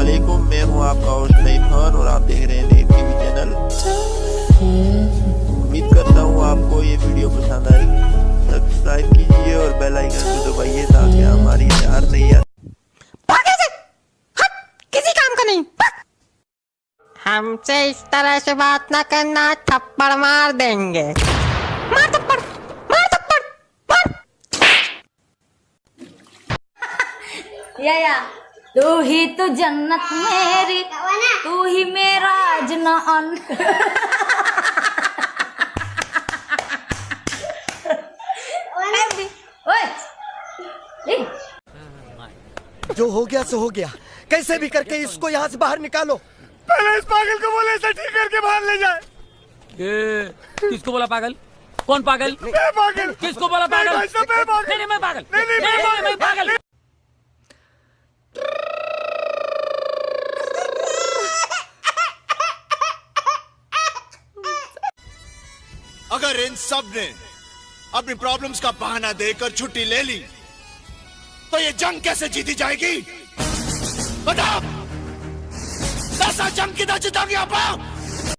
अस्सलामुअलैकुम, मैं हूं आपका होस्ट नईम खान और आप देख रहे हैं नईम टीवी चैनल। उम्मीद करता हूं आपको ये वीडियो पसंद आएगी। सब्सक्राइब कीजिए और बेल आइकन को दबाइए ताकि हमारी हर नई किसी काम का नहीं। हमसे इस तरह से बात ना करना, थप्पड़ मार देंगे। मार थप्पड़, मार थप्पड़, मार। या तू ही तो जन्नत मेरी, तू ही मेरा जन्नत। जो हो गया सो हो गया, कैसे भी करके इसको यहाँ से बाहर निकालो। पहले इस पागल को बोले इसे ठीक करके बाहर ले जाए। किसको बोला पागल? कौन पागल? मैं पागल। किसको बोला पागल? मैं पागल। नहीं मैं पागल। नहीं मैं पागल। अगर इन सब ने अपनी प्रॉब्लम्स का बहाना देकर छुट्टी ले ली तो ये जंग कैसे जीती जाएगी? बताओ, ऐसा जंग किधर जीतोगे आप?